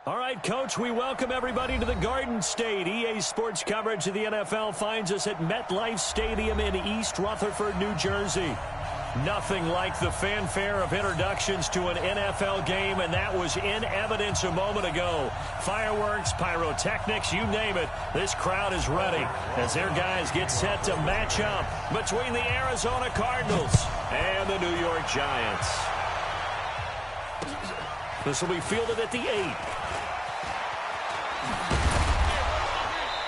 All right, Coach, we welcome everybody to the Garden State. EA Sports coverage of the NFL finds us at MetLife Stadium in East Rutherford, New Jersey. Nothing like the fanfare of introductions to an NFL game, and that was in evidence a moment ago. Fireworks, pyrotechnics, you name it. This crowd is ready as their guys get set to match up between the Arizona Cardinals and the New York Giants. This will be fielded at the 8.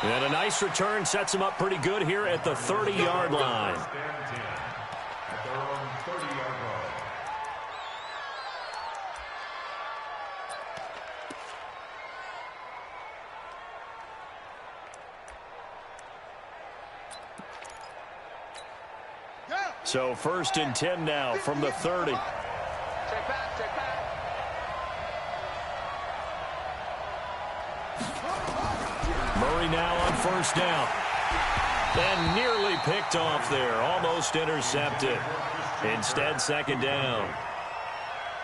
And a nice return sets him up pretty good here at the 30-yard line. So 1st and 10 now from the 30. Murray now on 1st down. And nearly picked off there. Almost intercepted. Instead, 2nd down.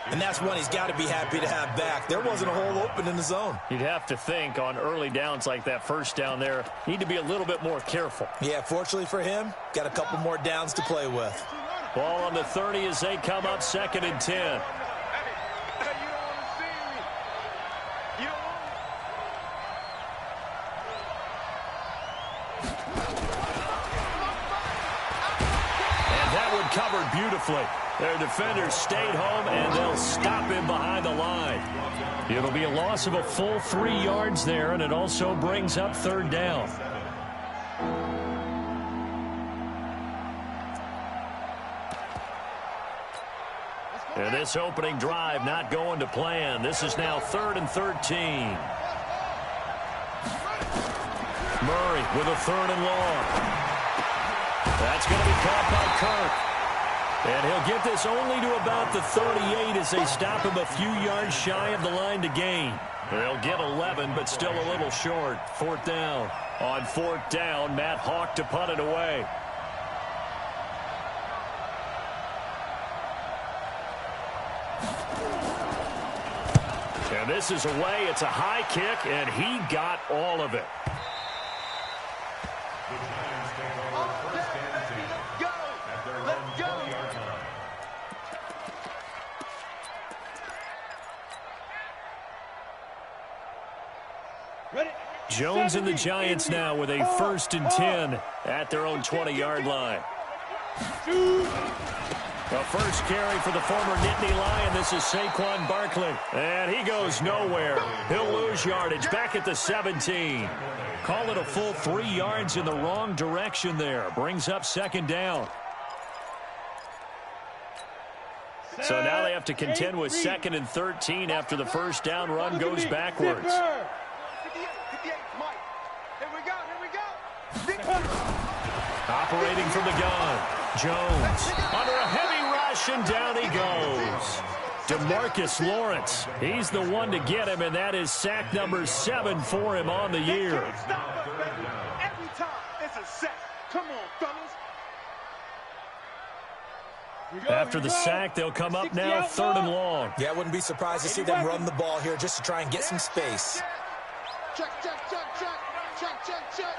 And that's one he's got to be happy to have back. There wasn't a hole open in the zone. You'd have to think on early downs like that 1st down there, need to be a little bit more careful. Yeah, fortunately for him, got a couple more downs to play with. Ball on the 30 as they come up 2nd and 10. Covered beautifully. Their defenders stayed home, and they'll stop him behind the line. It'll be a loss of a full 3 yards there, and it also brings up 3rd down. And this opening drive not going to plan. This is now 3rd and 13. Murray with a 3rd and long. That's going to be caught by Kirk. And he'll get this only to about the 38 as they stop him a few yards shy of the line to gain. They'll get 11, but still a little short. 4th down. On 4th down, Matt Hawk to punt it away. And this is away. It's a high kick, and he got all of it. Jones and the Giants now with a 1st and 10 at their own 20-yard line. The first carry for the former Nittany Lion. This is Saquon Barkley. And he goes nowhere. He'll lose yardage back at the 17. Call it a full 3 yards in the wrong direction there. Brings up 2nd down. So now they have to contend with 2nd and 13 after the 1st down run goes backwards. Operating from the gun. Jones under a heavy rush, and down he goes. DeMarcus Lawrence. He's the one to get him, and that is sack number 7 for him on the year. Every time it's a sack. Come on, fellas. After the sack, they'll come up now 3rd and long. Yeah, I wouldn't be surprised to see them run the ball here just to try and get some space. Check, check, check, check. Check, check, check.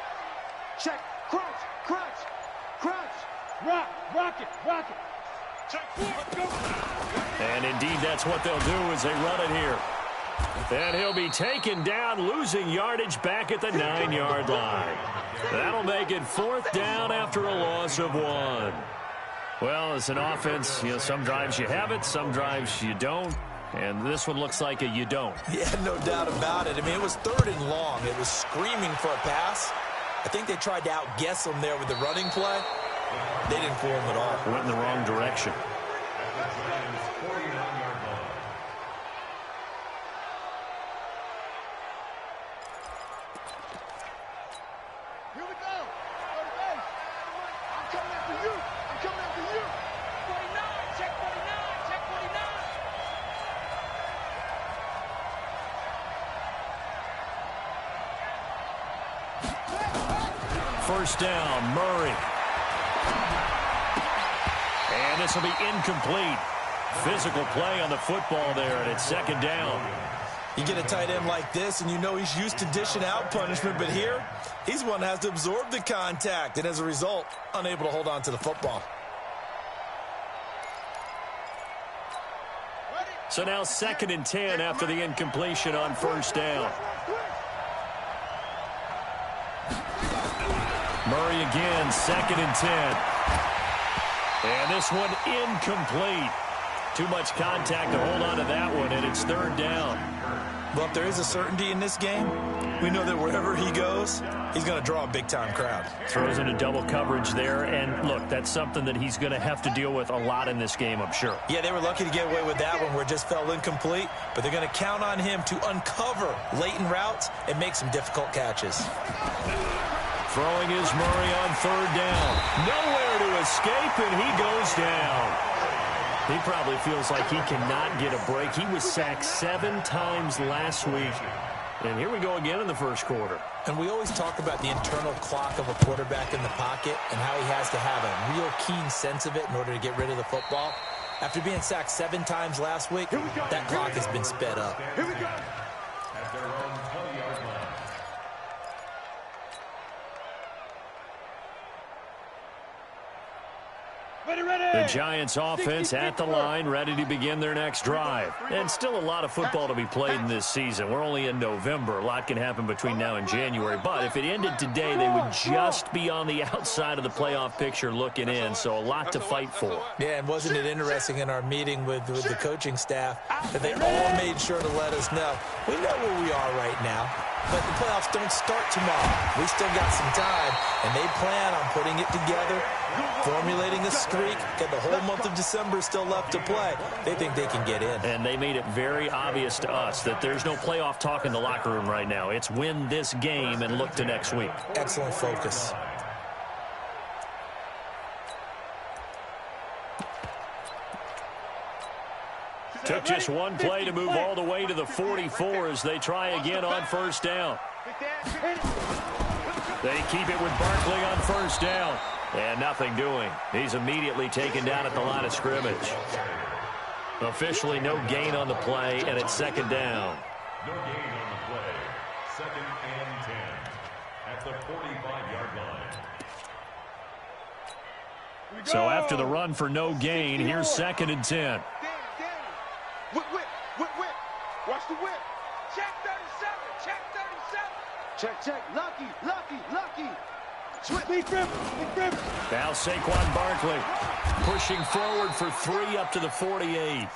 Check. Crunch, crunch, crunch. Rock it. Check, go. And indeed, that's what they'll do as they run it here. And he'll be taken down, losing yardage back at the 9-yard line. That'll make it 4th down after a loss of 1. Well, as an offense, some drives you have it, some drives you don't. And this one looks like a you don't. Yeah, no doubt about it. I mean, it was 3rd and long. It was screaming for a pass. I think they tried to outguess him there with the running play. They didn't fool him at all. Went in the wrong direction. Here we go. I'm coming after you. I'm coming after you. 49. Check 49. Check 49. First down, Murray. And this will be incomplete. Physical play on the football there, and it's 2nd down. You get a tight end like this, and you know he's used to dishing out punishment, but here, he's one that has to absorb the contact, and as a result, unable to hold on to the football. So now 2nd and 10 after the incompletion on first down. Murray again, 2nd and 10. And this one incomplete. Too much contact to hold on to that one, and it's 3rd down. Well, if there is a certainty in this game, we know that wherever he goes, he's going to draw a big-time crowd. Throws into double coverage there, and look, that's something that he's going to have to deal with a lot in this game, I'm sure. Yeah, they were lucky to get away with that one where it just fell incomplete, but they're going to count on him to uncover latent routes and make some difficult catches. Throwing is Murray on 3rd down. Nowhere to escape, and he goes down. He probably feels like he cannot get a break. He was sacked 7 times last week. And here we go again in the first quarter. And we always talk about the internal clock of a quarterback in the pocket and how he has to have a real keen sense of it in order to get rid of the football. After being sacked 7 times last week, that clock has been sped up. Here we go. The Giants offense at the line, ready to begin their next drive. And still a lot of football to be played in this season. We're only in November. A lot can happen between now and January. But if it ended today, they would just be on the outside of the playoff picture looking in. So a lot to fight for. Yeah, and wasn't it interesting in our meeting with the coaching staff that they all made sure to let us know. We know where we are right now, but the playoffs don't start tomorrow. We still got some time, and they plan on putting it together, formulating a streak, get the whole month of December still left to play. They think they can get in. And they made it very obvious to us that there's no playoff talk in the locker room right now. It's win this game and look to next week. Excellent focus. Took just one play to move all the way to the 44 as they try again on first down. They keep it with Barkley on first down. And nothing doing. He's immediately taken down at the line of scrimmage. Officially no gain on the play, and it's 2nd down. No gain on the play. 2nd and 10 at the 45-yard line. So after the run for no gain, here's 2nd and 10. Whip, whip, whip, whip. Watch the whip. Check 37, check 37. Check, check. Lucky, lucky, lucky. Big grip, big grip. Now Saquon Barkley pushing forward for 3 up to the 48.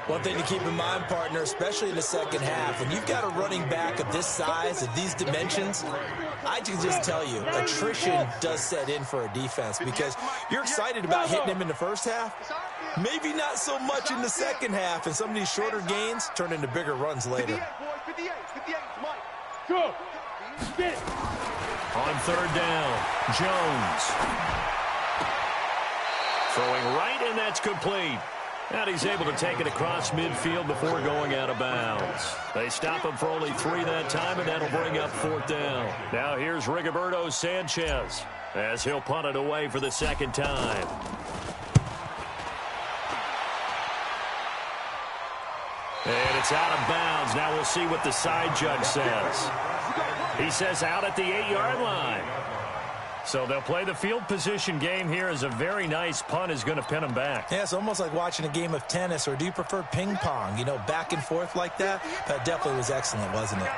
One thing to keep in mind, partner, especially in the second half, when you've got a running back of this size, of these dimensions, I can just tell you, attrition does set in for a defense because you're excited about hitting him in the first half. Maybe not so much in the second half, and some of these shorter gains turn into bigger runs later. 58, 58, Mike. Go. Get it. On 3rd down, Jones. Throwing right, and that's complete. And he's able to take it across midfield before going out of bounds. They stop him for only 3 that time, and that'll bring up 4th down. Now here's Rigoberto Sanchez as he'll punt it away for the 2nd time. And it's out of bounds. Now we'll see what the side judge says. He says out at the 8-yard line. So they'll play the field position game here as a very nice punt is going to pin them back. Yeah, it's almost like watching a game of tennis, or do you prefer ping pong? You know, back and forth like that? That definitely was excellent, wasn't it?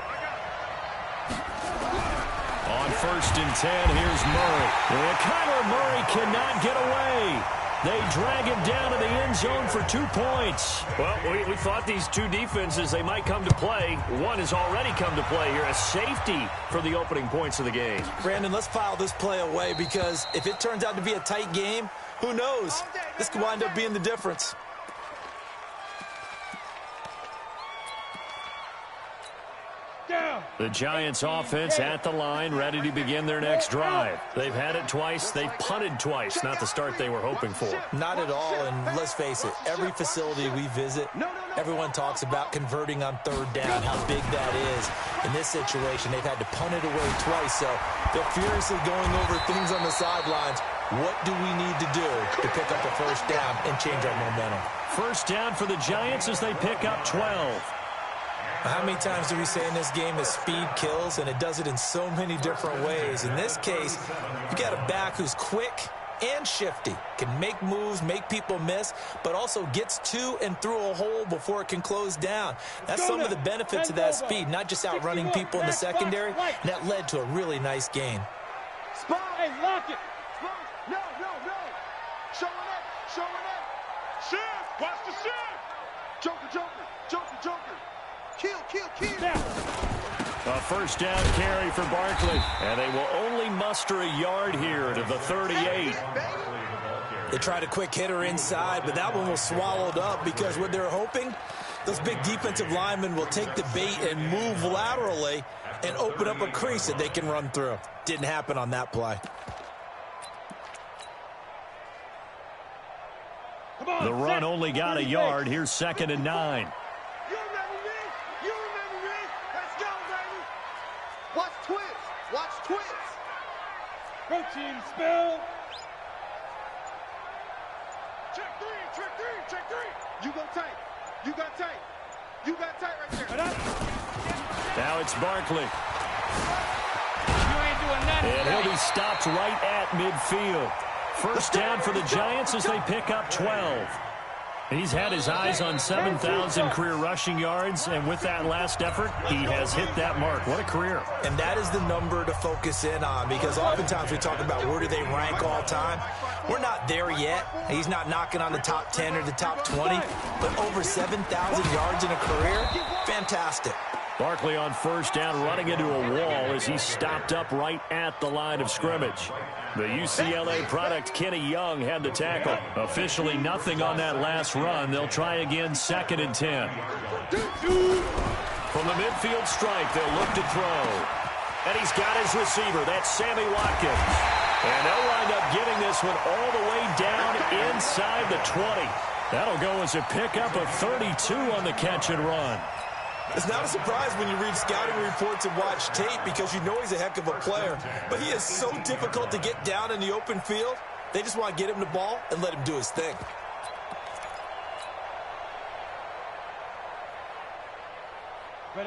On 1st and 10, here's Murray. And Kyler Murray cannot get away. They drag him down to the end zone for 2 points. Well, we thought these two defenses, they might come to play. One has already come to play here, a safety for the opening points of the game. Brandon, let's file this play away because if it turns out to be a tight game, who knows? This could wind up being the difference. The Giants offense at the line, ready to begin their next drive. They've had it twice. They've punted twice. Not the start they were hoping for. Not at all, and let's face it, every facility we visit, everyone talks about converting on 3rd down, how big that is. In this situation, they've had to punt it away twice, so they're furiously going over things on the sidelines. What do we need to do to pick up a 1st down and change our momentum? 1st down for the Giants as they pick up 12. How many times do we say in this game that speed kills, and it does it in so many different ways? In this case, you got a back who's quick and shifty, can make moves, make people miss, but also gets to and through a hole before it can close down. That's some of the benefits of that speed, not just outrunning people in the secondary, and that led to a really nice gain. Spot. Hey, lock it. No. Showing up. Shift. Watch the shift. Joker. Kill. A first down carry for Barkley, and they will only muster a yard here to the 38. They tried a quick hitter inside, but that one was swallowed up because what they're hoping, those big defensive linemen will take the bait and move laterally and open up a crease that they can run through. Didn't happen on that play. The run only got a yard. Here's 2nd and 9. You remember me. Let's go, baby. Watch twins. Go team, spell. Check three. You got tight right there. Now it's Barkley. You ain't doing nothing. And he'll be stopped right at midfield. First down for the Giants as they pick up 12. He's had his eyes on 7,000 career rushing yards, and with that last effort, he has hit that mark. What a career. And that is the number to focus in on, because oftentimes we talk about where do they rank all time. We're not there yet. He's not knocking on the top 10 or the top 20, but over 7,000 yards in a career, fantastic. Barkley on first down, running into a wall as he's stopped up right at the line of scrimmage. The UCLA product, Kenny Young, had the tackle. Officially nothing on that last run. They'll try again, 2nd and 10. From the midfield stripe, they'll look to throw. And he's got his receiver. That's Sammy Watkins. And they'll wind up getting this one all the way down inside the 20. That'll go as a pickup of 32 on the catch and run. It's not a surprise when you read scouting reports and watch tape, because you know he's a heck of a player. But he is so difficult to get down in the open field. They just want to get him the ball and let him do his thing.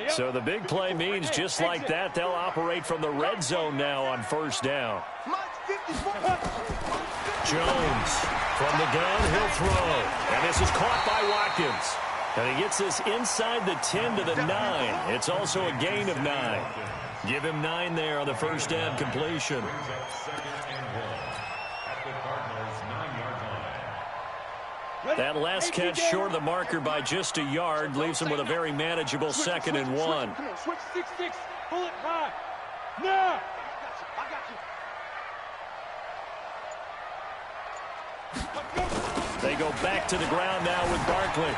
So the big play means just like that, they'll operate from the red zone now on first down. Jones from the gun, he'll throw. And this is caught by Watkins. And he gets this inside the 10 to the 9. It's also a gain of 9. Give him 9 there on the first down completion. That last catch short of the marker by just a yard leaves him with a very manageable 2nd and 1. Come on, switch 6-6. Pull it high. No! They go back to the ground now with Barkley.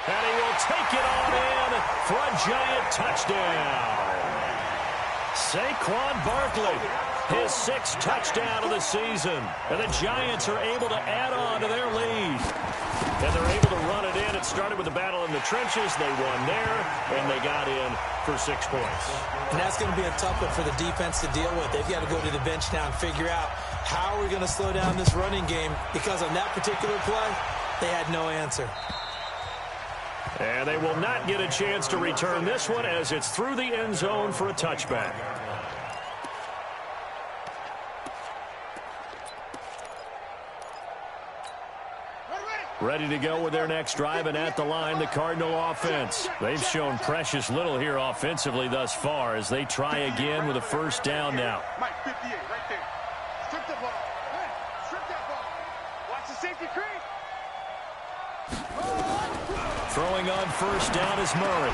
And he will take it on in for a giant touchdown. Saquon Barkley, his 6th touchdown of the season. And the Giants are able to add on to their lead. And they're able to run it in. It started with the battle in the trenches. They won there, and they got in for 6 points. And that's going to be a tough one for the defense to deal with. They've got to go to the bench now and figure out how are we going to slow down this running game, because on that particular play, they had no answer. And they will not get a chance to return this one as it's through the end zone for a touchback. Ready to go with their next drive, and at the line, the Cardinal offense. They've shown precious little here offensively thus far as they try again with a first down now. Mike 58 right there. Strip the ball. Strip that ball. Watch the safety creep. Throwing on first down is Murray.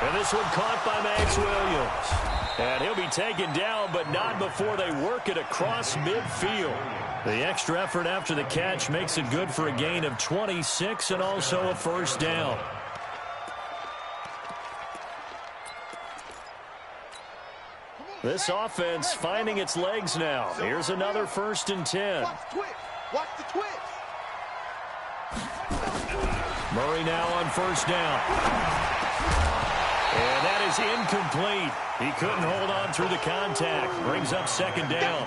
And this one caught by Max Williams. And he'll be taken down, but not before they work it across midfield. The extra effort after the catch makes it good for a gain of 26 and also a first down. This offense finding its legs now. Here's another 1st and 10. Watch the twist. Murray now on first down. And that is incomplete. He couldn't hold on through the contact. Brings up 2nd down.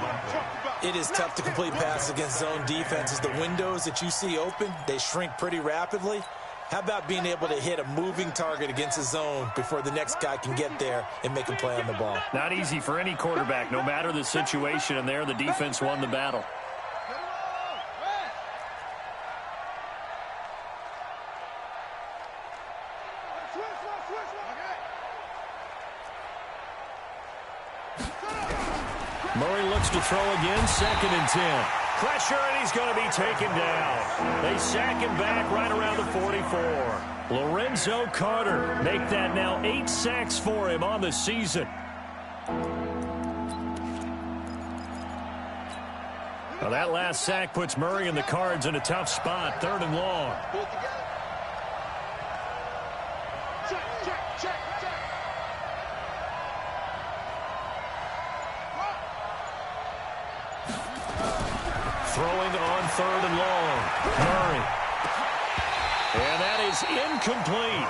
It is tough to complete passes against zone defenses. The windows that you see open, they shrink pretty rapidly. How about being able to hit a moving target against a zone before the next guy can get there and make a play on the ball? Not easy for any quarterback, no matter the situation, and there the defense won the battle. Murray looks to throw again, 2nd and 10. Pressure, and he's going to be taken down. They sack him back right around the 44. Lorenzo Carter make that now 8 sacks for him on the season. Well, that last sack puts Murray and the Cards in a tough spot, 3rd and long. Throwing on 3rd and long. Murray. And that is incomplete.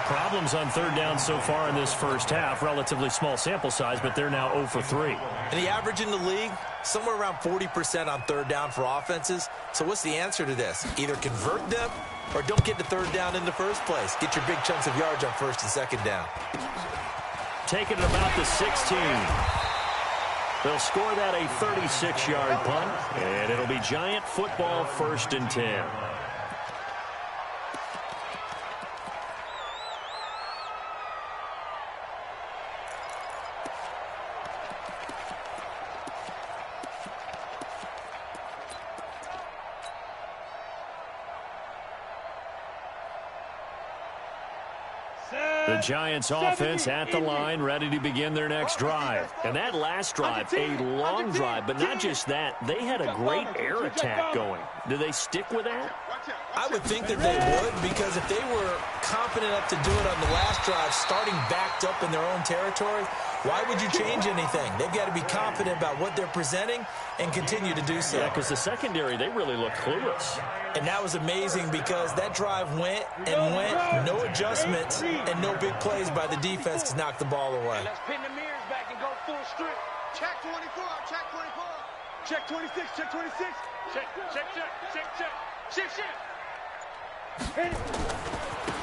Problems on 3rd down so far in this first half. Relatively small sample size, but they're now 0 for 3. And the average in the league, somewhere around 40% on 3rd down for offenses. So what's the answer to this? Either convert them or don't get to 3rd down in the first place. Get your big chunks of yards on 1st and 2nd down. Taking it about the 16. They'll score that a 36-yard punt, and it'll be Giant football, 1st and 10. The Giants offense at the line, ready to begin their next drive. And that last drive, a long drive, but not just that. They had a great air attack going. Do they stick with that? I would think that they would, because if they were confident enough to do it on the last drive, starting backed up in their own territory, why would you change anything? They've got to be confident about what they're presenting and continue to do so. Yeah, because the secondary, they really looked clueless. And that was amazing because that drive went and went, no adjustments, and no big plays by the defense to knock the ball away. Let's pin the mirrors back and go full strip. Check 24, check 24. Check 26, check 26. Check, check, check, check, check. Check, check.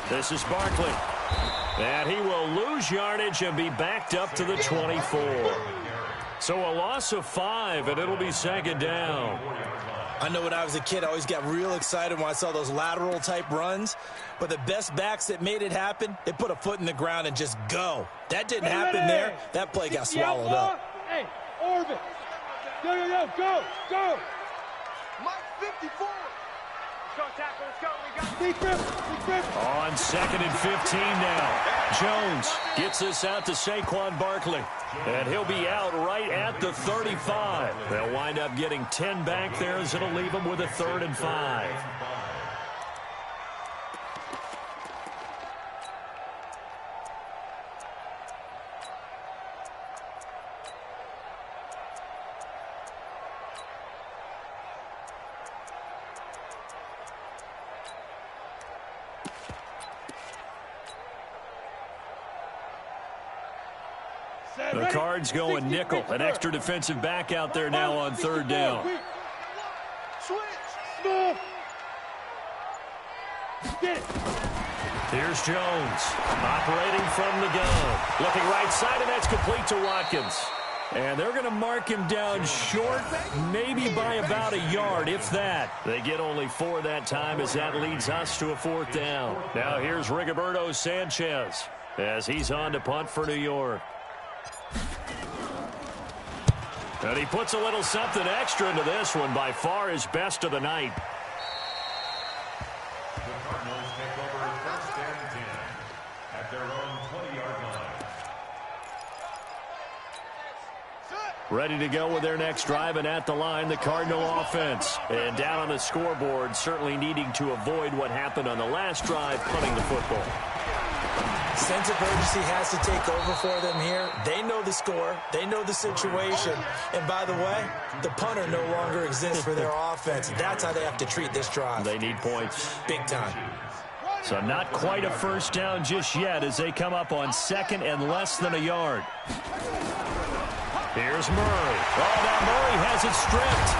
This is Barkley. And he will lose yardage and be backed up to the 24. So a loss of 5, and it'll be 2nd down. I know when I was a kid, I always got real excited when I saw those lateral-type runs. But the best backs that made it happen, they put a foot in the ground and just go. That didn't happen there. That play got swallowed up. Hey, orbit. Go, go, go. Mike 54. Let's go, tackle. Let's go. We got On 2nd and 15 now. Jones gets this out to Saquon Barkley. And he'll be out right at the 35. They'll wind up getting 10 back there as it'll leave them with a 3rd and 5. The Cards going nickel. An extra defensive back out there now on 3rd down. Here's Jones operating from the gun. Looking right side, and that's complete to Watkins. And they're going to mark him down short, maybe by about a yard, if that. They get only 4 that time as that leads us to a 4th down. Now here's Rigoberto Sanchez as he's on to punt for New York. And he puts a little something extra into this one, by far his best of the night. The Cardinals take over 1st and 10 at their own 20-yard line. Ready to go with their next drive, and at the line, the Cardinal offense. And down on the scoreboard, certainly needing to avoid what happened on the last drive, punting the football. Sense of urgency has to take over for them here. They know the score. They know the situation. And by the way, the punter no longer exists for their offense. That's how they have to treat this drive. They need points. Big time. So not quite a 1st down just yet as they come up on 2nd and less than a yard. Here's Murray. Oh, now Murray has it stripped.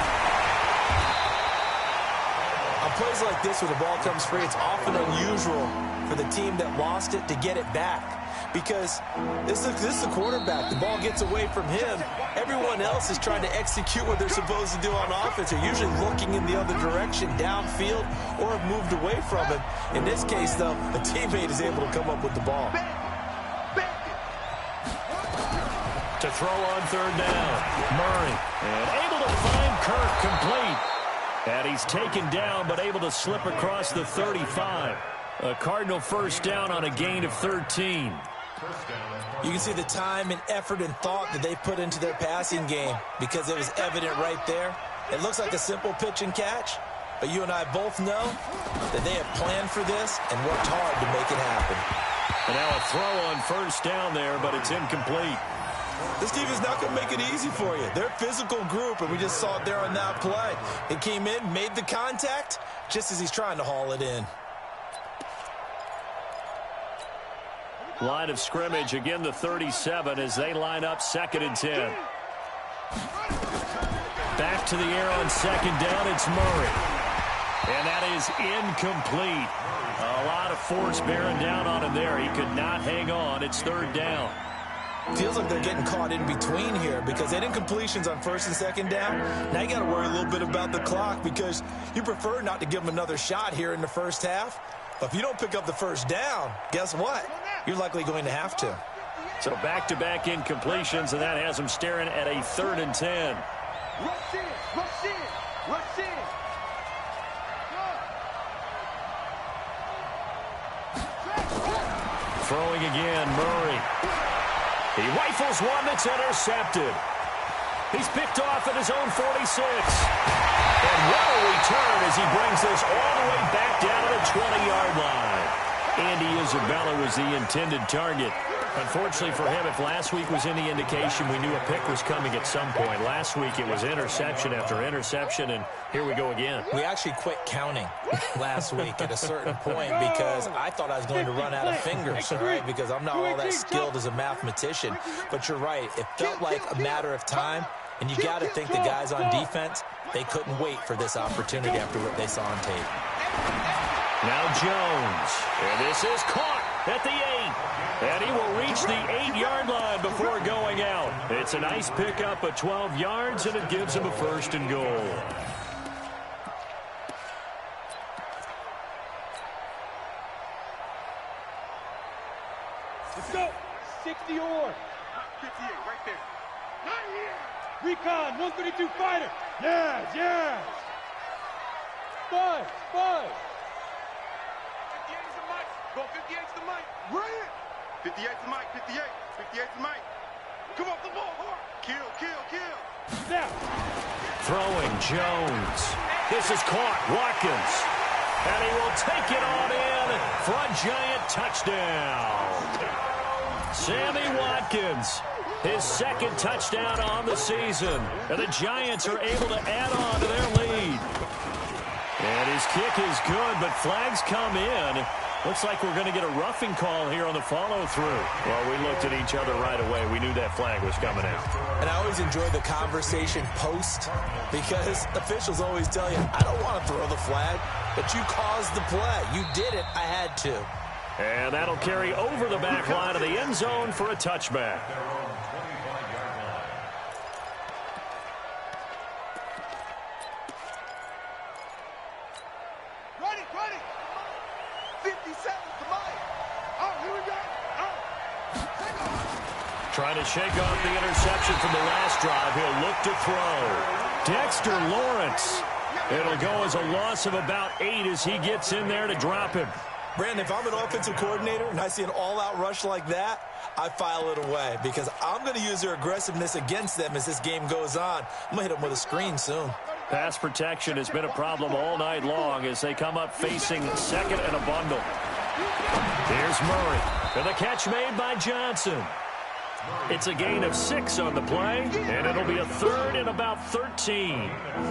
I'll plays like this where the ball comes free, it's often unusual for the team that lost it to get it back. Because this is the quarterback. The ball gets away from him. Everyone else is trying to execute what they're supposed to do on offense. They're usually looking in the other direction, downfield, or have moved away from him. In this case, though, a teammate is able to come up with the ball. To throw on third down, Murray. And able to find Kirk complete. And he's taken down, but able to slip across the 35. A Cardinal first down on a gain of 13. You can see the time and effort and thought that they put into their passing game because it was evident right there. It looks like a simple pitch and catch, but you and I both know that they have planned for this and worked hard to make it happen. And now a throw on first down there, but it's incomplete. This team is not going to make it easy for you. They're a physical group, and we just saw it there on that play. It came in, made the contact, just as he's trying to haul it in. Line of scrimmage, again the 37 as they line up 2nd and 10. Back to the air on 2nd down, it's Murray. And that is incomplete. A lot of force bearing down on him there. He could not hang on. It's 3rd down. Feels like they're getting caught in between here because they had incompletions on 1st and 2nd down. Now you got to worry a little bit about the clock because you prefer not to give them another shot here in the first half. But if you don't pick up the first down, guess what? You're likely going to have to. So back-to-back incompletions, and that has them staring at a 3rd and 10. Rush in, rush in, rush in. Throwing again, Murray. He rifles one that's intercepted. He's picked off at his own 46. And what a return as he brings this all the way back down to the 20-yard line. Andy Isabella was the intended target. Unfortunately for him, if last week was any indication, we knew a pick was coming at some point. Last week it was interception after interception, and here we go again. We actually quit counting last week at a certain point because I thought I was going to run out of fingers, all right, because I'm not all that skilled as a mathematician. But you're right. It felt like a matter of time, and you got to think the guys on defense, they couldn't wait for this opportunity after what they saw on tape. Now Jones, and this is caught at the 8. And he will reach the 8-yard line before going out. It's a nice pickup of 12 yards, and it gives him a 1st and goal. Let's go. 60 or 58 right there. Not here. Recon 132 fighter. Yes, yes. Spud, Spud. 58's the mic. Go 58's the mic. Right. 58's the mic. 58. 58's the mic. Come off the ball hard. Kill, kill, kill. Snap. Throwing Jones. This is caught. Watkins. And he will take it on in for a giant touchdown. Sammy Watkins, his 2nd touchdown on the season. And the Giants are able to add on to their lead. And his kick is good, but flags come in. Looks like we're going to get a roughing call here on the follow-through. Well, we looked at each other right away. We knew that flag was coming out. And I always enjoy the conversation post because officials always tell you, I don't want to throw the flag, but you caused the play. You did it. I had to. And that'll carry over the back line of the end zone for a touchback. Ready, ready. 50 seconds to mine. Oh, here we go. Trying to shake off the interception from the last drive. He'll look to throw. Dexter Lawrence. It'll go as a loss of about 8 as he gets in there to drop him. Brandon, if I'm an offensive coordinator and I see an all-out rush like that, I file it away because I'm going to use their aggressiveness against them as this game goes on. I'm going to hit them with a screen soon. Pass protection has been a problem all night long as they come up facing 2nd and a bundle. Here's Murray. And the catch made by Johnson. It's a gain of 6 on the play, and it'll be a 3rd and about 13.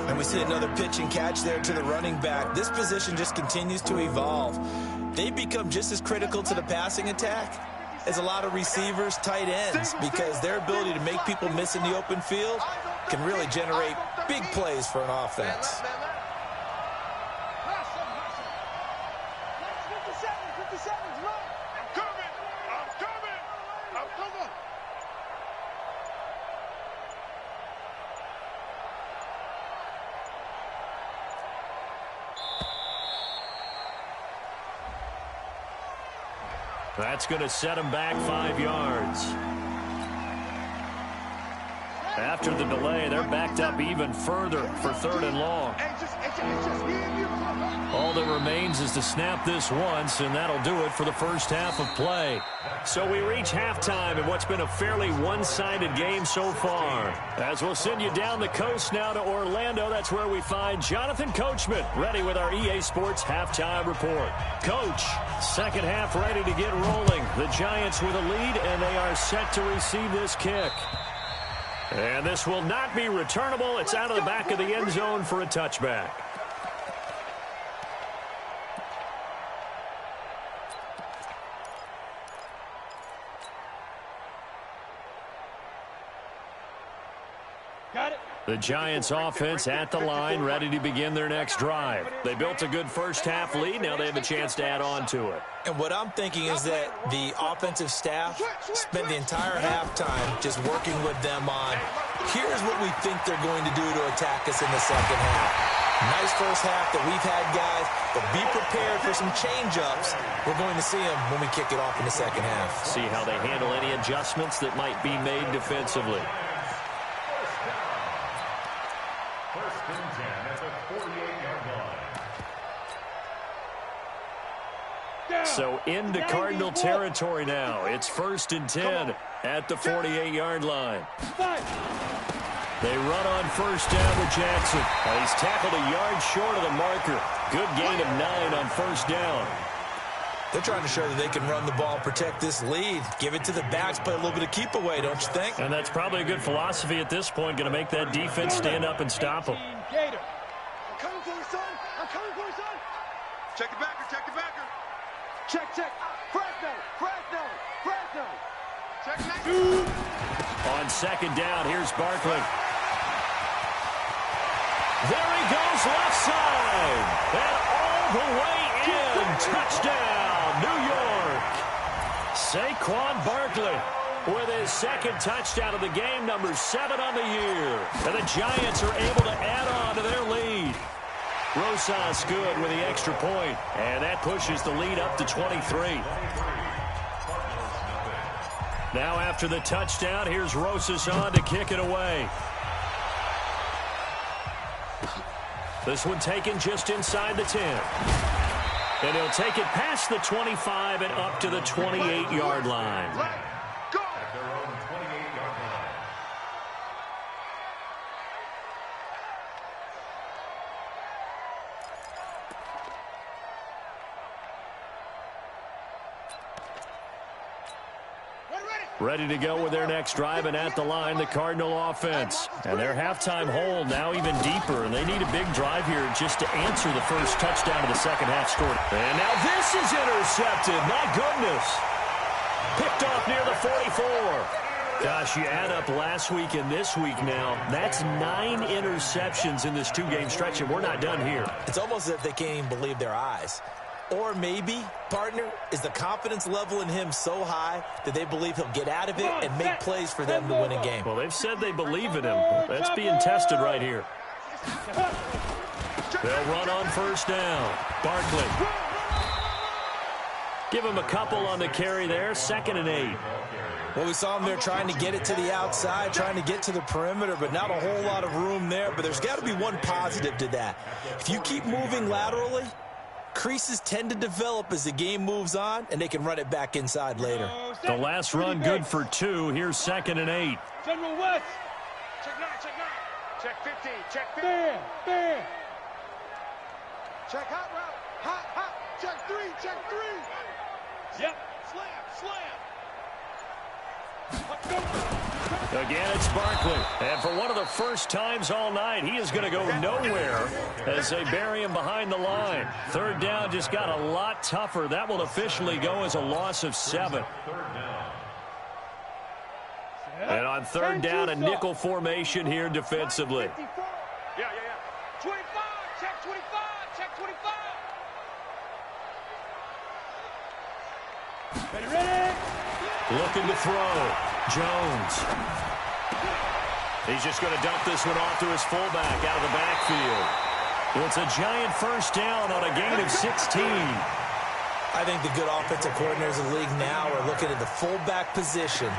And we see another pitch and catch there to the running back. This position just continues to evolve. They become just as critical to the passing attack as a lot of receivers, tight ends, because their ability to make people miss in the open field can really generate big plays for an offense. That's going to set him back 5 yards. After the delay, they're backed up even further for 3rd and long. All that remains is to snap this once, and that'll do it for the first half of play. So we reach halftime in what's been a fairly one-sided game so far. As we'll send you down the coast now to Orlando, that's where we find Jonathan Coachman ready with our EA Sports halftime report. Coach, second half ready to get rolling. The Giants with a lead, and they are set to receive this kick. And this will not be returnable. It's out of the back of the end zone for a touchback. The Giants offense at the line, ready to begin their next drive. They built a good first half lead. Now they have a chance to add on to it. And what I'm thinking is that the offensive staff spent the entire halftime just working with them on, here's what we think they're going to do to attack us in the second half. Nice first half that we've had, guys, but be prepared for some change-ups. We're going to see them when we kick it off in the second half. See how they handle any adjustments that might be made defensively. So into Cardinal territory now. It's 1st and 10 at the 48-yard line. They run on first down with Jackson. He's tackled a yard short of the marker. Good gain of 9 on first down. They're trying to show that they can run the ball and protect this lead. Give it to the backs, play a little bit of keep away, don't you think? And that's probably a good philosophy at this point, going to make that defense stand up and stop them. I'm coming for you, son. I'm coming for you, son. Check the backer, check the backer. Check. Fresno. Check next. On second down, here's Barkley. There he goes left side. And all the way in. Touchdown, New York. Saquon Barkley with his second touchdown of the game, number 7 on the year. And the Giants are able to add on to their lead. Rosas good with the extra point, and that pushes the lead up to 23. Now after the touchdown, here's Rosas on to kick it away. This one taken just inside the 10. And he'll take it past the 25 and up to the 28-yard line. Ready to go with their next drive, and at the line, the Cardinal offense. And their halftime hole now even deeper, and they need a big drive here just to answer the first touchdown of the second half scored. And now this is intercepted. My goodness. Picked off near the 44. Gosh, you add up last week and this week now, that's 9 interceptions in this 2-game stretch, and we're not done here. It's almost as if they can't even believe their eyes. Or maybe, partner, is the confidence level in him so high that they believe he'll get out of it and make plays for them to win a game. Well, they've said they believe in him. That's being tested right here. They'll run on first down. Barkley. Give him a couple on the carry there. 2nd and 8. Well, we saw him there trying to get it to the outside, trying to get to the perimeter, but not a whole lot of room there. But there's got to be one positive to that. If you keep moving laterally, creases tend to develop as the game moves on, and they can run it back inside later. The last run good for 2. Here's 2nd and 8. General West. Check 9. Check 15. Check 15. Bam. Check hot route. Hot. Check 3. Yep. Slam. Again, it's Barkley. And for one of the first times all night, he is going to go nowhere as they bury him behind the line. 3rd down just got a lot tougher. That will officially go as a loss of 7. And on 3rd down, a nickel formation here defensively. Yeah. 25. Check 25. Check 25. Ready. Looking to throw. Jones. He's just going to dump this one off to his fullback out of the backfield. Well, it's a giant first down on a gain of 16. I think the good offensive coordinators in the league now are looking at the fullback position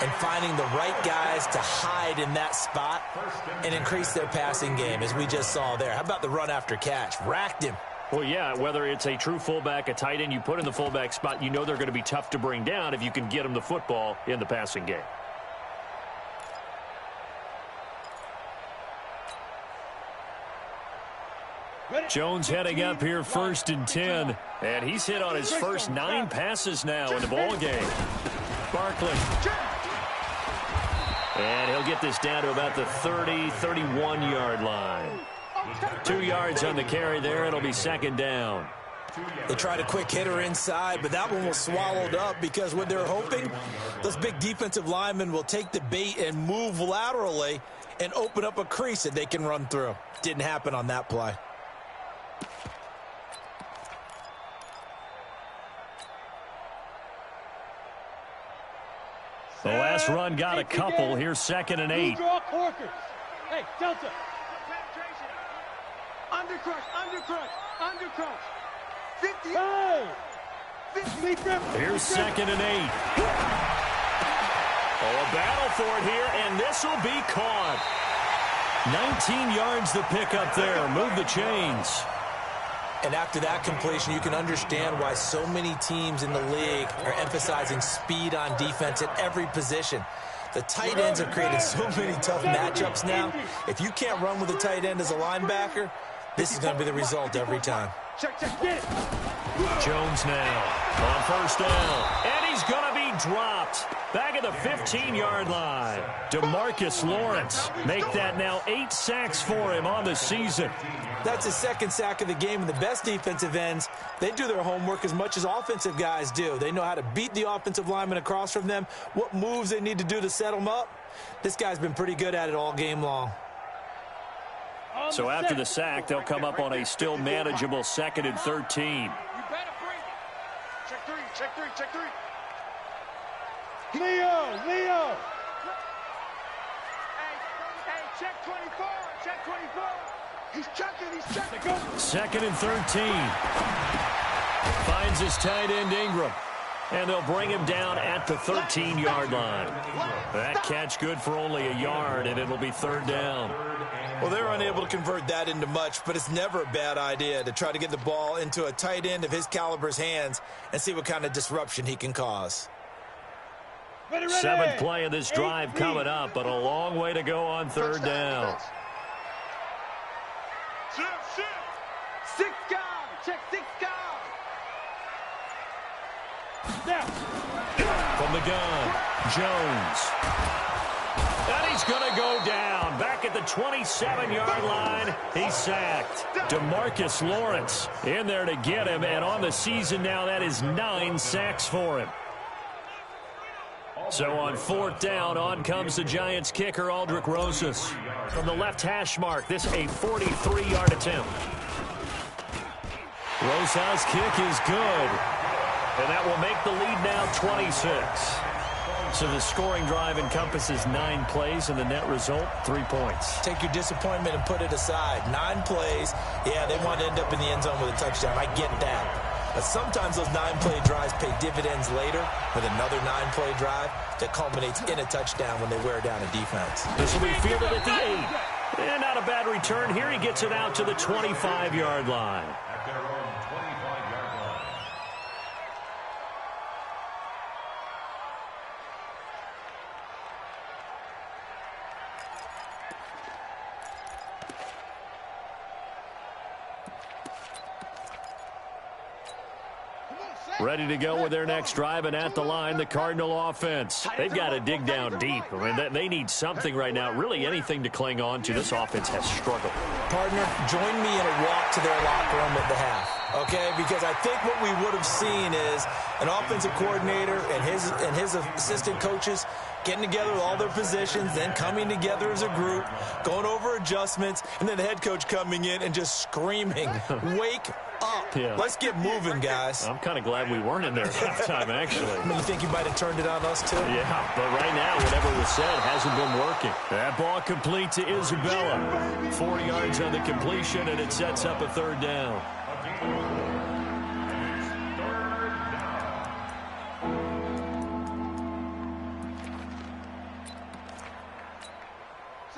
and finding the right guys to hide in that spot and increase their passing game, as we just saw there. How about the run after catch? Racked him. Well, yeah, whether it's a true fullback, a tight end you put in the fullback spot, you know they're going to be tough to bring down if you can get them the football in the passing game. Jones heading up here, 1st and 10. And he's hit on his first 9 passes now in the ball game. Barkley. And he'll get this down to about the 30, 31-yard line. 2 yards on the carry there. It'll be 2nd down. They tried a quick hitter inside, but that one was swallowed up because what they're hoping, those big defensive linemen will take the bait and move laterally and open up a crease that they can run through. Didn't happen on that play. The last run got a couple. Here's 2nd and 8. Hey, Delta. Undercrush. 50. Hey. 50. Here's 2nd and 8. Oh, a battle for it here, and this will be caught. 19 yards the pick up there. Move the chains. And after that completion, you can understand why so many teams in the league are emphasizing speed on defense at every position. The tight ends have created so many tough matchups now. If you can't run with a tight end as a linebacker, this is going to be the result every time. Jones now on 1st down. And he's going to be dropped. Back at the 15-yard line. DeMarcus Lawrence make that now 8 sacks for him on the season. That's his 2nd sack of the game, and the best defensive ends, they do their homework as much as offensive guys do. They know how to beat the offensive lineman across from them, what moves they need to do to set them up. This guy's been pretty good at it all game long. So after the sack, they'll come up on a still manageable 2nd and 13. Check 3. Leo. Hey, check 24. He's checking. 2nd and 13. Finds his tight end Ingram. And they'll bring him down at the 13-yard line. That catch good for only a yard, and it'll be 3rd down. Well, they're unable to convert that into much, but it's never a bad idea to try to get the ball into a tight end of his caliber's hands and see what kind of disruption he can cause. 7th play of this drive coming up, but a long way to go on 3rd down. 6 guys. Check 6 guys. From the gun, Jones. And he's going to go down. Back at the 27-yard line, he's sacked. DeMarcus Lawrence in there to get him, and on the season now, that is 9 sacks for him. So on 4th down, on comes the Giants kicker, Aldrick Rosas. From the left hash mark, this a 43-yard attempt. Rosas' kick is good. And that will make the lead now 26. So the scoring drive encompasses 9 plays, and the net result, 3 points. Take your disappointment and put it aside. 9 plays. Yeah, they want to end up in the end zone with a touchdown. I get that. But sometimes those 9-play drives pay dividends later with another 9-play drive that culminates in a touchdown when they wear down a defense. This will be fielded at the 8. And not a bad return. Here he gets it out to the 25-yard line. At their own 25-yard line. Ready to go with their next drive, and at the line, the Cardinal offense. They've got to dig down deep. I mean, they need something right now, really anything to cling on to. This offense has struggled. Partner, join me in a walk to their locker room at the half, okay? Because I think what we would have seen is an offensive coordinator and his assistant coaches getting together with all their positions, then coming together as a group, going over adjustments, and then the head coach coming in and just screaming, wake up. Yeah. Let's get moving, guys. I'm kind of glad we weren't in there at halftime, actually. I mean, you think you might have turned it on us, too? Yeah, but right now, whatever was said hasn't been working. That ball complete to Isabella. 4 yards on the completion, and it sets up a 3rd down.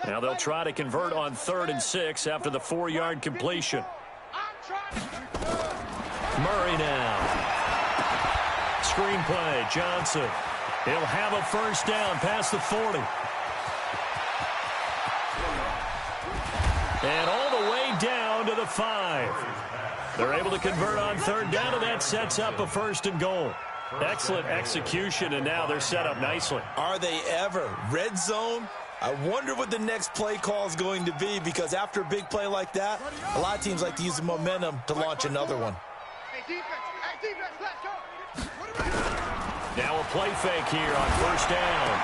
Now they'll try to convert on 3rd and 6 after the 4-yard completion. Murray now. Screen play, Johnson. He'll have a first down past the 40. And all the way down to the 5. They're able to convert on 3rd down, and that sets up a 1st and goal. Excellent execution, and now they're set up nicely. Are they ever? Red zone? I wonder what the next play call is going to be, because after a big play like that, a lot of teams like to use the momentum to launch another one. Hey, defense, let's go. Now a play fake here on 1st down.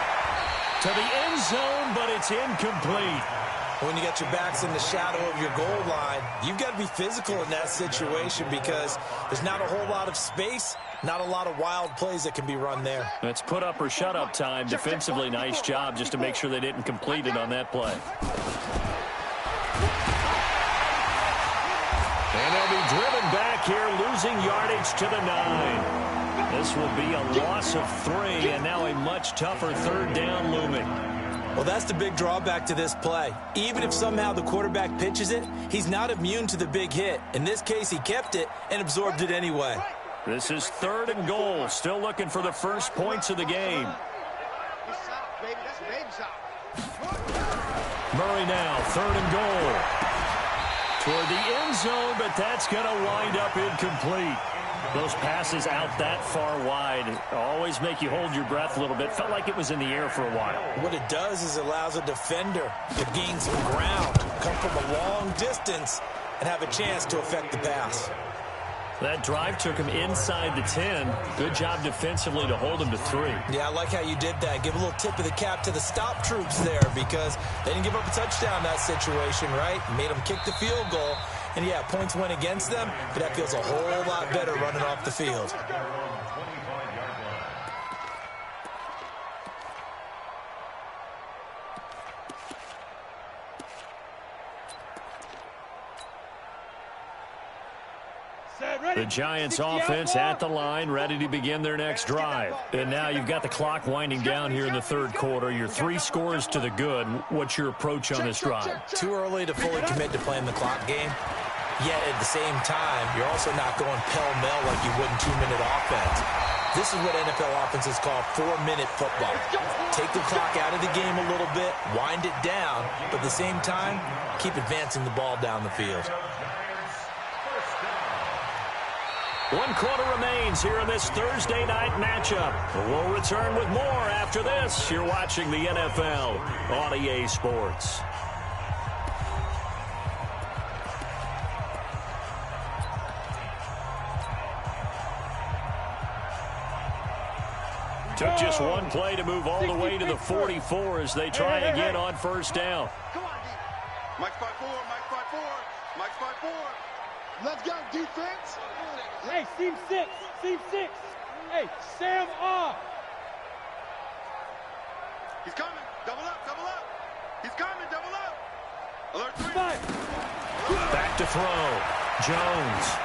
To the end zone, but it's incomplete. When you got your backs in the shadow of your goal line, you've got to be physical in that situation because there's not a whole lot of space, not a lot of wild plays that can be run there. It's put up or shut up time. Defensively, nice job just to make sure they didn't complete it on that play. And they'll be driven back here, losing yardage to the 9. This will be a loss of 3, and now a much tougher 3rd down looming. Well, that's the big drawback to this play. Even if somehow the quarterback pitches it, he's not immune to the big hit. In this case, he kept it and absorbed it anyway. This is 3rd and goal. Still looking for the first points of the game. Murray now, 3rd and goal. Toward the end zone, but that's going to wind up incomplete. Those passes out that far wide always make you hold your breath a little bit. Felt like it was in the air for a while. What it does is it allows a defender to gain some ground, come from a long distance, and have a chance to affect the pass. That drive took him inside the 10. Good job defensively to hold him to 3. Yeah, I like how you did that. Give a little tip of the cap to the stop troops there because they didn't give up a touchdown in that situation, right? Made them kick the field goal. And, yeah, points went against them, but that feels a whole lot better running off the field. The Giants offense at the line, ready to begin their next drive. And now you've got the clock winding down here in the 3rd quarter. Your 3 scores to the good. What's your approach on this drive? Too early to fully commit to playing the clock game. Yet at the same time, you're also not going pell-mell like you would in 2-minute offense. This is what NFL offenses call 4-minute football. Take the clock out of the game a little bit, wind it down, but at the same time, keep advancing the ball down the field. 1 quarter remains here in this Thursday night matchup. We'll return with more after this. You're watching the NFL on EA Sports. Took just one play to move all the way to the 44 as they try again on 1st down. Come on, D. Mike's 5-4, Mike's 5-4, Mike's 5-4. Let's go, defense. Hey, seam 6, seam 6. Hey, Sam off. He's coming. Double up, double up. He's coming, double up. Alert 3. Back to throw. Jones.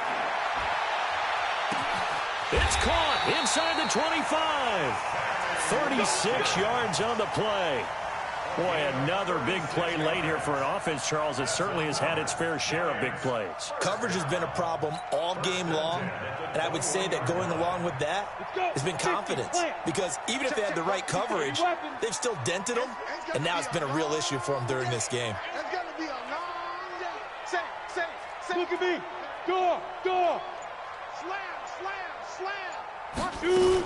It's caught inside the 25. 36 yards on the play. Boy, another big play late here for an offense, Charles. It certainly has had its fair share of big plays. Coverage has been a problem all game long, and I would say that going along with that has been confidence. Because even if they had the right coverage, they've still dented them, and now it's been a real issue for them during this game. It's going to be a long day. Say. Look at me. Door. Slam. Shoot.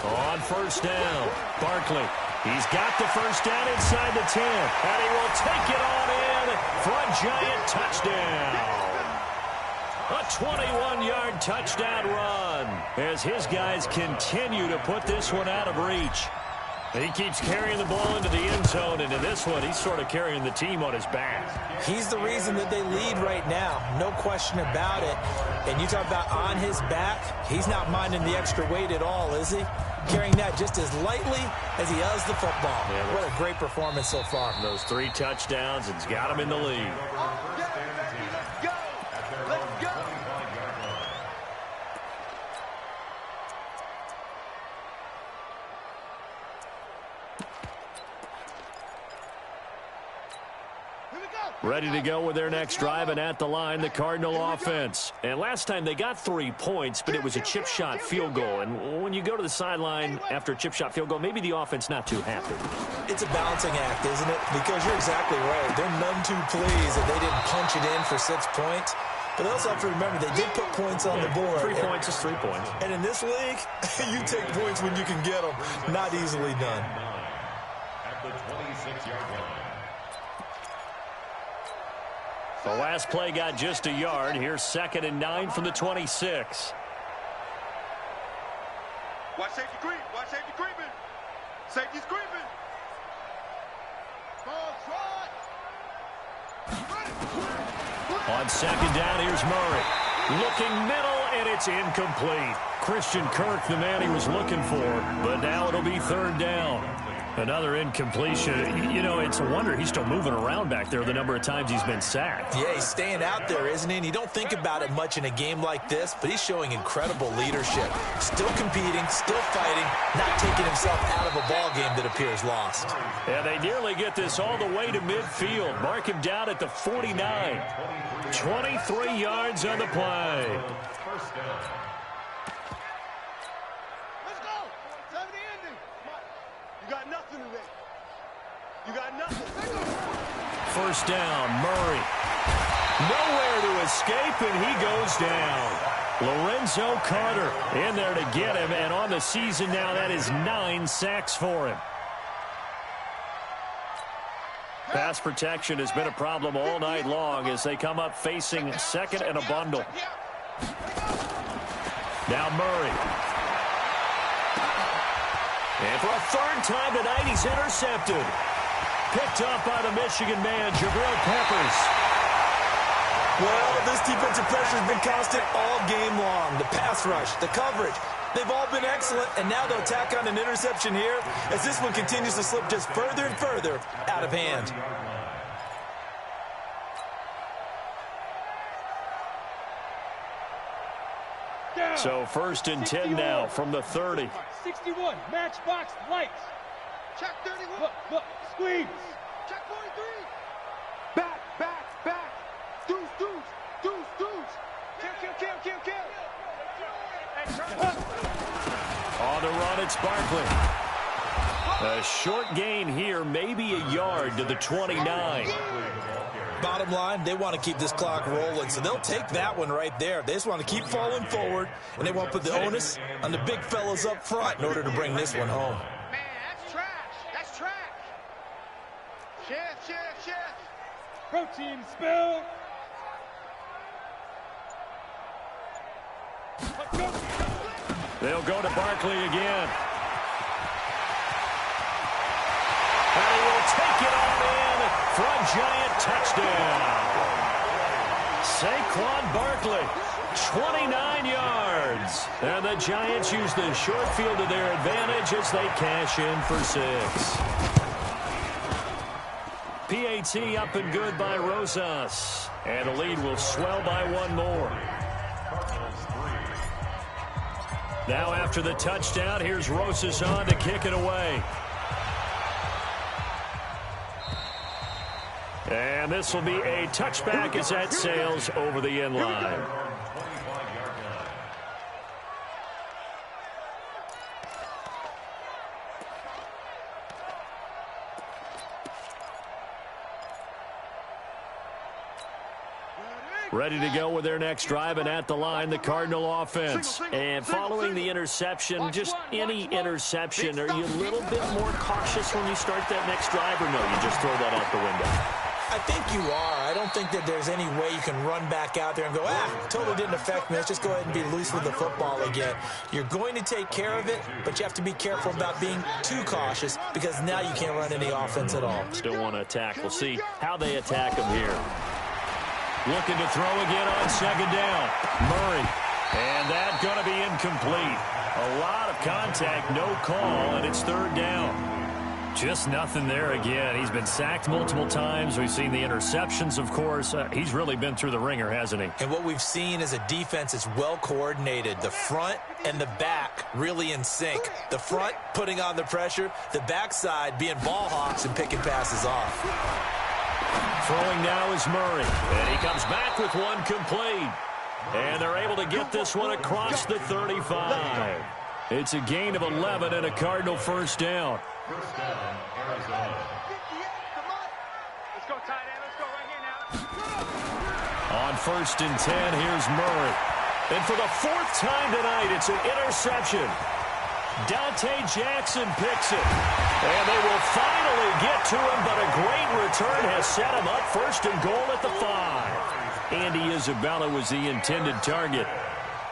On 1st down, Barkley. He's got the first down inside the 10, and he will take it on in for a Giant touchdown. A 21-yard touchdown run as his guys continue to put this one out of reach. He keeps carrying the ball into the end zone, and in this one, he's sort of carrying the team on his back. He's the reason that they lead right now, no question about it. And you talk about on his back, he's not minding the extra weight at all, is he? Carrying that just as lightly as he does the football. Yeah, what a great performance so far. Those 3 touchdowns, it's got him in the lead. Let's go. Ready to go with their next drive, and at the line, the Cardinal offense. And last time they got 3 points, but it was a chip shot field goal. And when you go to the sideline after a chip shot field goal, maybe the offense not too happy. It's a balancing act, isn't it? Because you're exactly right. They're none too pleased that they didn't punch it in for 6 points. But they also have to remember they did put points on the board. 3 points is 3 points. And in this league, you take points when you can get them. Not easily done. At the 26-yard line. The last play got just a yard. Here's 2nd and 9 from the 26. Watch safety creep. Watch safety creeping. Safety's creeping. On 2nd down, here's Murray. Looking middle, and it's incomplete. Christian Kirk, the man he was looking for, but now it'll be 3rd down. Another incompletion. You know, it's a wonder he's still moving around back there the number of times he's been sacked. Yeah, he's staying out there, isn't he? And you don't think about it much in a game like this, but he's showing incredible leadership. Still competing, still fighting, not taking himself out of a ball game that appears lost. And they nearly get this all the way to midfield. Mark him down at the 49. 23 yards on the play. First down. Let's go. 70 ending. You got nothing today. You got nothing. 1st down, Murray. Nowhere to escape, and he goes down. Lorenzo Carter in there to get him, and on the season now, that is 9 sacks for him. Pass protection has been a problem all night long as they come up facing 2nd and a bundle. Now Murray. And for a 3rd time tonight, he's intercepted. Picked up by the Michigan man, Jabril Peppers. Well, this defensive pressure has been constant all game long. The pass rush, the coverage, they've all been excellent, and now they'll tack on an interception here as this one continues to slip just further and further out of hand. So 1st and 10 now from the 30. 61, matchbox lights. Check 31. Look, squeeze. Check 43. Back. Deuce. Kill. On the run, it's Barkley. A short gain here, maybe a yard to the 29. Bottom line, they want to keep this clock rolling, so they'll take that one right there. They just want to keep falling forward, and they want to put the onus on the big fellas up front in order to bring this one home. Man, that's trash. That's trash. Chef. Protein spill. They'll go to Barkley again. And he will take it on in for a giant touchdown. Saquon Barkley, 29 yards. And the Giants use the short field to their advantage as they cash in for 6. PAT up and good by Rosas. And the lead will swell by 1 more. Now after the touchdown, here's Rosas on to kick it away. And this will be a touchback as that sails over the end line. Ready to go with their next drive, and at the line, the Cardinal offense. And following the interception, just any interception, are you a little bit more cautious when you start that next drive, or no, you just throw that out the window? I think you are. I don't think that there's any way you can run back out there and go, totally didn't affect me. Let's just go ahead and be loose with the football again. You're going to take care of it, but you have to be careful about being too cautious because now you can't run any offense at all. Still want to attack. We'll see how they attack them here. Looking to throw again on 2nd down. Murray. And that's going to be incomplete. A lot of contact, no call, and it's 3rd down. Just nothing there again. He's been sacked multiple times. We've seen the interceptions, of course. He's really been through the ringer, hasn't he? And what we've seen is a defense that's well coordinated. The front and the back really in sync. The front putting on the pressure. The backside being ball hawks and picking passes off. Throwing now is Murray. And he comes back with one complete. And they're able to get this one across the 35. It's a gain of 11 and a Cardinal first down. First down, Arizona. Let's go tight end. Let's go right here now. On 1st and 10, here's Murray. And for the 4th time tonight, it's an interception. Dante Jackson picks it. And they will finally get to him, but a great return has set him up 1st and goal at the 5. Andy Isabella was the intended target.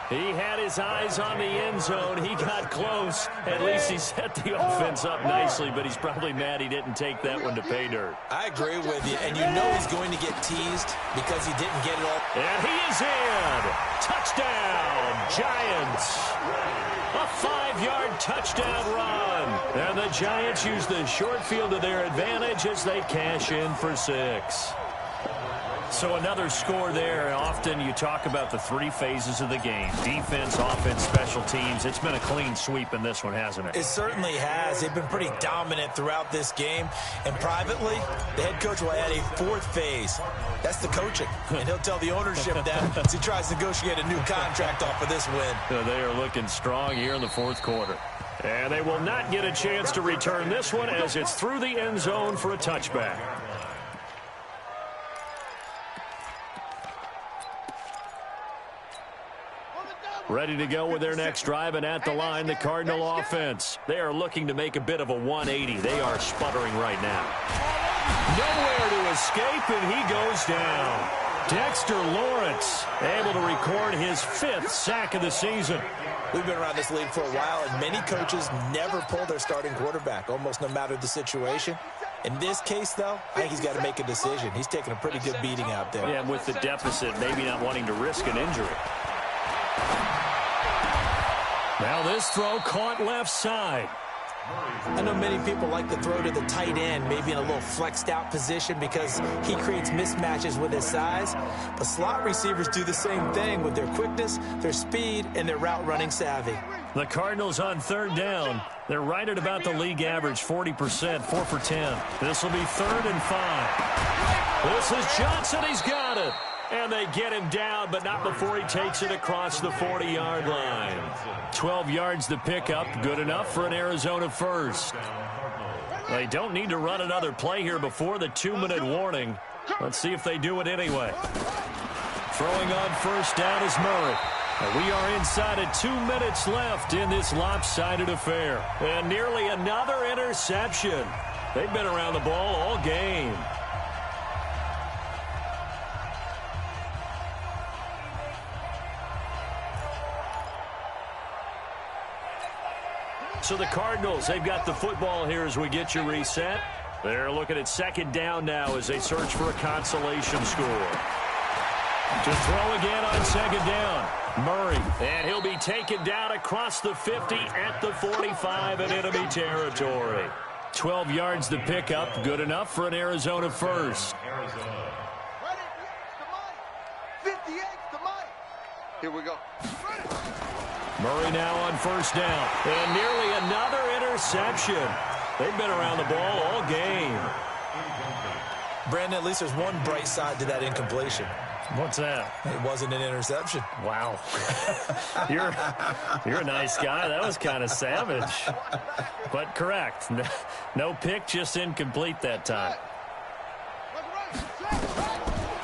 He had his eyes on the end zone. He got close. At least he set the offense up nicely, but he's probably mad he didn't take that one to pay dirt. I agree with you, and you know he's going to get teased because he didn't get it all. And he is in. Touchdown, Giants. A 5-yard touchdown run. And the Giants use the short field to their advantage as they cash in for 6. So another score there. Often you talk about the 3 phases of the game. Defense, offense, special teams. It's been a clean sweep in this one, hasn't it? It certainly has. They've been pretty dominant throughout this game. And privately, the head coach will add a 4th phase. That's the coaching. And he'll tell the ownership that as he tries to negotiate a new contract off of this win. So they are looking strong here in the 4th quarter. And they will not get a chance to return this one as it's through the end zone for a touchback. Ready to go with their next drive, and at the line, the Cardinal offense. They are looking to make a bit of a 180. They are sputtering right now. Nowhere to escape, and he goes down. Dexter Lawrence able to record his 5th sack of the season. We've been around this league for a while, and many coaches never pull their starting quarterback, almost no matter the situation. In this case, though, I think he's got to make a decision. He's taking a pretty good beating out there. Yeah, with the deficit, maybe not wanting to risk an injury. Now this throw caught left side. I know many people like to throw to the tight end, maybe in a little flexed out position because he creates mismatches with his size. But slot receivers do the same thing with their quickness, their speed, and their route running savvy. The Cardinals on 3rd down. They're right at about the league average, 40%, 4 for 10. This will be 3rd and 5. This is Johnson. He's got it. And they get him down, but not before he takes it across the 40-yard line. 12 yards to pick up, good enough for an Arizona first. They don't need to run another play here before the 2-minute warning. Let's see if they do it anyway. Throwing on 1st down is Murray. And we are inside of 2 minutes left in this lopsided affair. And nearly another interception. They've been around the ball all game. So the Cardinals, they've got the football here as we get you reset. They're looking at 2nd down now as they search for a consolation score. To throw again on 2nd down, Murray. And he'll be taken down across the 50 at the 45 in enemy territory. 12 yards to pick up, good enough for an Arizona first. Here we go. Murray now on 1st down. And nearly another interception. They've been around the ball all game. Brandon, at least there's one bright side to that incompletion. What's that? It wasn't an interception. Wow. You're a nice guy. That was kind of savage. But correct. No pick, just incomplete that time.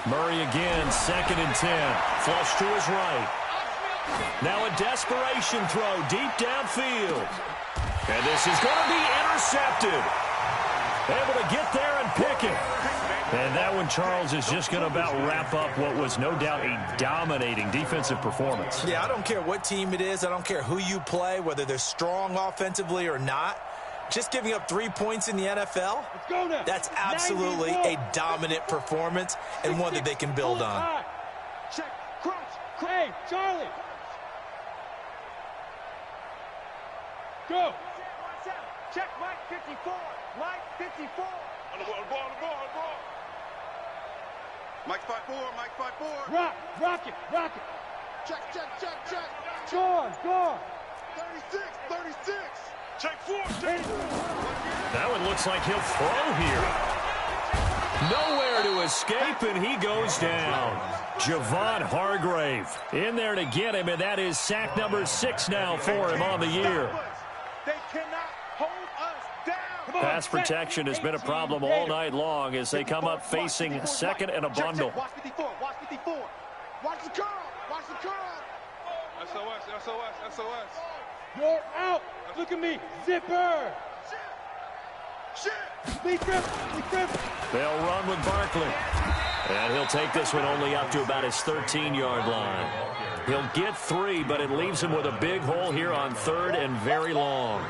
Murray again, 2nd and 10. Flush to his right. Now a desperation throw deep downfield. And this is going to be intercepted. Able to get there and pick it. And that one, Charles, is just going to about wrap up what was no doubt a dominating defensive performance. Yeah, I don't care what team it is. I don't care who you play, whether they're strong offensively or not. Just giving up 3 points in the NFL, that's absolutely a dominant performance and one that they can build on. Check, crunch, hey, Charlie. Go. Check, Mike 54. Mike 54. On the ball. Mike 5-4, Mike 5-4. Rock it. Check. Score. 36. Check 4. That one looks like he'll throw here. Nowhere to escape, and he goes down. Javon Hargrave in there to get him, and that is sack number 6 now for him on the year. They cannot hold us down. Pass protection has been a problem all night long as they come up facing second and a bundle. Watch 54, watch 54. Watch the curl, watch the curl. SOS, SOS, SOS. You're out. Look at me. Zipper. Shit. Lee Griffin. They'll run with Barkley. And he'll take this one only up to about his 13-yard line. He'll get 3, but it leaves him with a big hole here on 3rd and very long.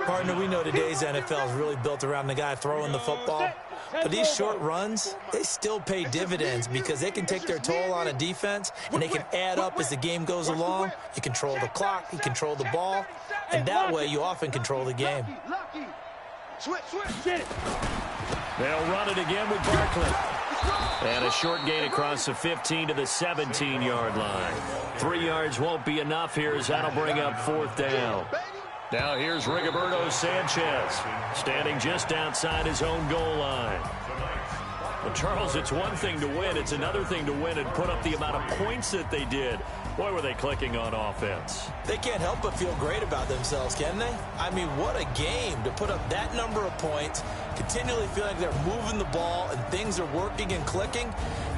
Partner, we know today's NFL is really built around the guy throwing the football. But these short runs, they still pay dividends because they can take their toll on a defense, and they can add up as the game goes along. You control the clock, you control the ball, and that way you often control the game. Switch. They'll run it again with Barkley. And a short gain across the 15 to the 17-yard line. 3 yards won't be enough here as that'll bring up 4th down. Now here's Rigoberto Sanchez, standing just outside his own goal line. Well, Charles, it's one thing to win. It's another thing to win and put up the amount of points that they did. Boy, were they clicking on offense. They can't help but feel great about themselves, can they? I mean, what a game to put up that number of points, continually feel like they're moving the ball and things are working and clicking.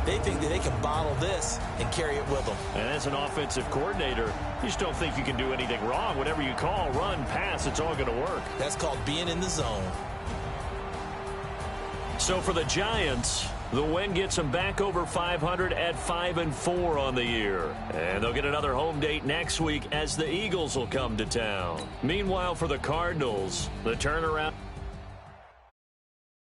They think that they can bottle this and carry it with them. And as an offensive coordinator, you just don't think you can do anything wrong. Whatever you call, run, pass, it's all going to work. That's called being in the zone. So for the Giants, the win gets them back over 500 at 5-4 on the year. And they'll get another home date next week as the Eagles will come to town. Meanwhile, for the Cardinals, the turnaround